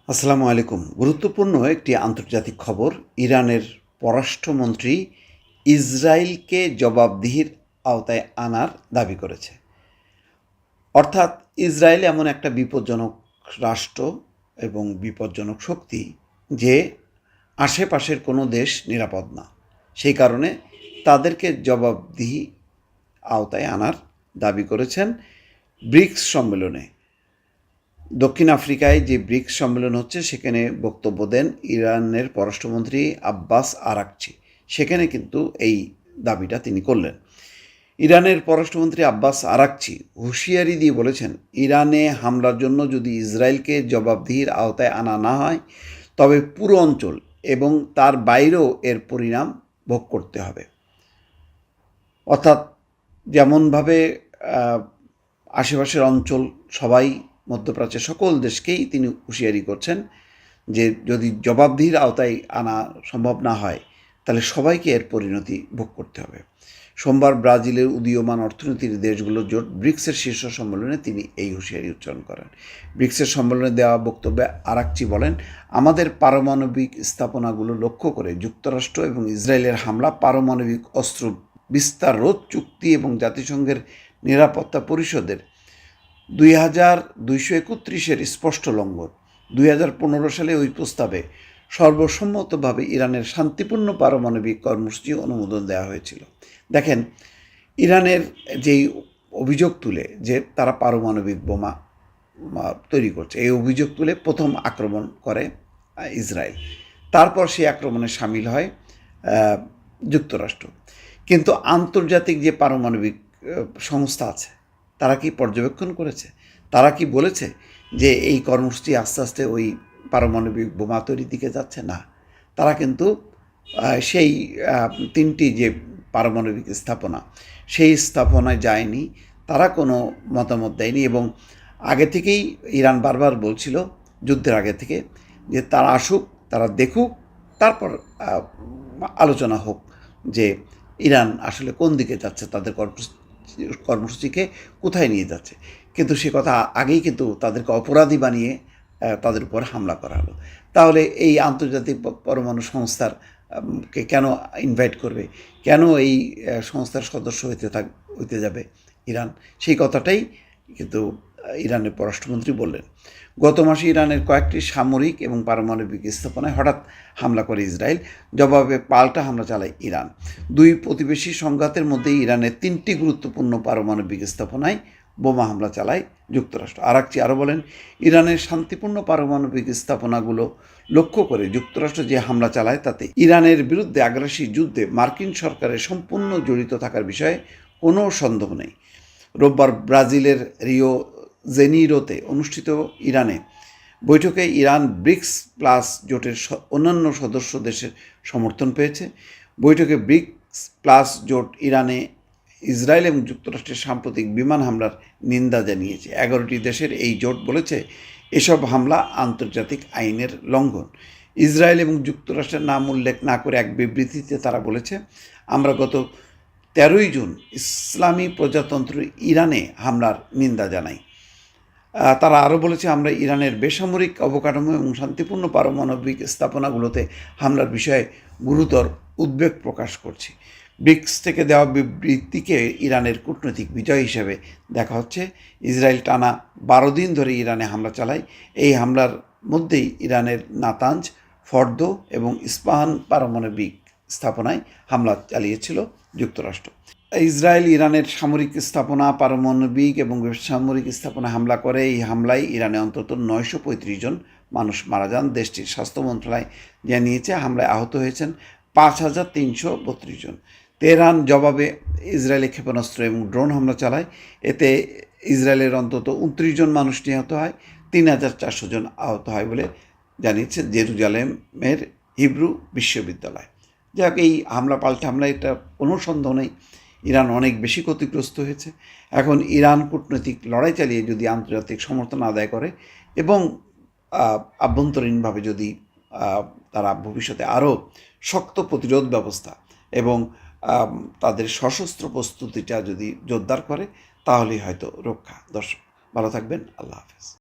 আসসালামু আলাইকুম। গুরুত্বপূর্ণ একটি আন্তর্জাতিক খবর। ইরানের পররাষ্ট্রমন্ত্রী ইসরায়েলকে জবাবদিহির আওতায় আনার দাবি করেছে। অর্থাৎ ইসরায়েল এমন একটা বিপজ্জনক রাষ্ট্র এবং বিপজ্জনক শক্তি যে আশেপাশের কোনো দেশ নিরাপদ না। সেই কারণে তাদেরকে জবাবদিহি আওতায় আনার দাবি করেছেন ব্রিক্স সম্মেলনে। দক্ষিণ আফ্রিকায় যে ব্রিক্স সম্মেলন হচ্ছে সেখানে বক্তব্য দেন ইরানের পররাষ্ট্রমন্ত্রী আব্বাস আরাকচি। সেখানে কিন্তু এই দাবিটা তিনি করলেন। ইরানের পররাষ্ট্রমন্ত্রী আব্বাস আরাকচি হুঁশিয়ারি দিয়ে বলেছেন, ইরানে হামলার জন্য যদি ইসরায়েলকে জবাবদিহির আওতায় আনা না হয় তবে পুরো অঞ্চল এবং তার বাইরেও এর পরিণাম ভোগ করতে হবে। অর্থাৎ যেমনভাবে আশেপাশের অঞ্চল সবাই, মধ্যপ্রাচ্যের সকল দেশকেই তিনি হুঁশিয়ারি করছেন যে যদি জবাবদিহির আওতায় আনা সম্ভব না হয় তাহলে সবাইকে এর পরিণতি ভোগ করতে হবে। সোমবার ব্রাজিলের উদীয়মান অর্থনীতির দেশগুলোর জোট ব্রিক্সের শীর্ষ সম্মেলনে তিনি এই হুঁশিয়ারি উচ্চারণ করেন। ব্রিক্সের সম্মেলনে দেওয়া বক্তব্যে আরাকচি বলেন, আমাদের পারমাণবিক স্থাপনাগুলো লক্ষ্য করে যুক্তরাষ্ট্র এবং ইসরায়েলের হামলা পারমাণবিক অস্ত্র বিস্তার রোধ চুক্তি এবং জাতিসংঘের নিরাপত্তা পরিষদের 2231-এর স্পষ্ট লঙ্ঘন। 2015 সালে ওই প্রস্তাবে সর্বসম্মতভাবে ইরানের শান্তিপূর্ণ পারমাণবিক কর্মসূচি অনুমোদন দেওয়া হয়েছিল। দেখেন, ইরানের যেই অভিযোগ তুলে যে তারা পারমাণবিক বোমা তৈরি করছে, এই অভিযোগ তুলে প্রথম আক্রমণ করে ইসরায়েল। তারপর সেই আক্রমণে সামিল হয় যুক্তরাষ্ট্র। কিন্তু আন্তর্জাতিক যে পারমাণবিক সংস্থা আছে তারা কি পর্যবেক্ষণ করেছে? তারা কি বলেছে যে এই কর্মসূচি আস্তে আস্তে ওই পারমাণবিক বোমা তৈরির দিকে যাচ্ছে? না, তারা কিন্তু সেই 3টি যে পারমাণবিক স্থাপনা, সেই স্থাপনায় যায়নি, তারা কোনো মতামত দেয়নি। এবং আগে থেকেই ইরান বারবার বলছিল, যুদ্ধের আগে থেকে, যে তারা আসুক, তারা দেখুক, তারপর আলোচনা হোক যে ইরান আসলে কোন দিকে যাচ্ছে, তাদের কর্মসূচিকে কোথায় নিয়ে যাচ্ছে। কিন্তু সে কথা আগেই কিন্তু তাদেরকে অপরাধী বানিয়ে তাদের উপর হামলা করা হলো। তাহলে এই আন্তর্জাতিক পরমাণু সংস্থার কে কেন ইনভাইট করবে, কেন এই সংস্থার সদস্য হইতে যাবে ইরান? সেই কথাটাই কিন্তু ইরানের পররাষ্ট্রমন্ত্রী বললেন। গত মাসে ইরানের কয়েকটি সামরিক এবং পারমাণবিক স্থাপনায় হঠাৎ হামলা করে ইসরায়েল, জবাবে পাল্টা হামলা চালায় ইরান। দুই প্রতিবেশী সংঘাতের মধ্যে ইরানের 3টি গুরুত্বপূর্ণ পারমাণবিক স্থাপনায় বোমা হামলা চালায় যুক্তরাষ্ট্র। আরাকচি আরও বলেন, ইরানের শান্তিপূর্ণ পারমাণবিক স্থাপনাগুলো লক্ষ্য করে যুক্তরাষ্ট্র যে হামলা চালায় তাতে ইরানের বিরুদ্ধে আগ্রাসী যুদ্ধে মার্কিন সরকারের সম্পূর্ণ জড়িত থাকার বিষয়ে কোনো সন্দেহ নেই। রোববার ব্রাজিলের রিও জেনিরোতে অনুষ্ঠিত ইরানে বৈঠকে ইরান ব্রিক্স প্লাস জোটের অন্যান্য সদস্য দেশের সমর্থন পেয়েছে। বৈঠকে ব্রিক্স প্লাস জোট ইরানে ইসরায়েল এবং যুক্তরাষ্ট্রের সাম্প্রতিক বিমান হামলার নিন্দা জানিয়েছে। 11টি দেশের এই জোট বলেছে এসব হামলা আন্তর্জাতিক আইনের লঙ্ঘন। ইসরায়েল এবং যুক্তরাষ্ট্রের নাম উল্লেখ না করে এক বিবৃতিতে তারা বলেছে, আমরা গত 13ই জুন ইসলামী প্রজাতন্ত্র ইরানে হামলার নিন্দা জানাই। তারা আরও বলেছে, আমরা ইরানের বেসামরিক অবকাঠামো এবং শান্তিপূর্ণ পারমাণবিক স্থাপনাগুলোতে হামলার বিষয়ে গুরুতর উদ্বেগ প্রকাশ করছি। ব্রিক্স থেকে দেওয়া বিবৃতিকে ইরানের কূটনৈতিক বিজয় হিসেবে দেখা হচ্ছে। ইসরায়েল টানা 12 দিন ধরে ইরানে হামলা চালায়। এই হামলার মধ্যেই ইরানের নাতাঞ্জ, ফর্দো এবং ইস্পাহান পারমাণবিক স্থাপনায় হামলা চালিয়েছিল যুক্তরাষ্ট্র। ইসরায়েল ইরানের সামরিক স্থাপনা, পারমাণবিক এবং বেসামরিক স্থাপনা হামলা করে। এই হামলায় ইরানে অন্তত 935 জন মানুষ মারা যান। দেশটির স্বাস্থ্য মন্ত্রণালয় জানিয়েছে হামলায় আহত হয়েছেন 5332 জন। তেহরান জবাবে ইসরায়েলে ক্ষেপণাস্ত্র এবং ড্রোন হামলা চালায়। এতে ইসরায়েলের অন্তত 29 জন মানুষ নিহত হয়, 3400 জন আহত হয় বলে জানিয়েছে জেরুজালেমের হিব্রু বিশ্ববিদ্যালয়। যাক, এই হামলা পাল্টা হামলা, এটা কোনো সন্দেহ নেই ইরান অনেক বেশি ক্ষতিগ্রস্ত হয়েছে। এখন ইরান কূটনৈতিক লড়াই চালিয়ে যদি আন্তর্জাতিক সমর্থন আদায় করে এবং আভ্যন্তরীণভাবে যদি তারা ভবিষ্যতে আরও শক্ত প্রতিরোধ ব্যবস্থা এবং তাদের সশস্ত্র প্রস্তুতিটা যদি জোরদার করে, তাহলেই হয়তো রক্ষা। দর্শক ভালো থাকবেন, আল্লাহ হাফেজ।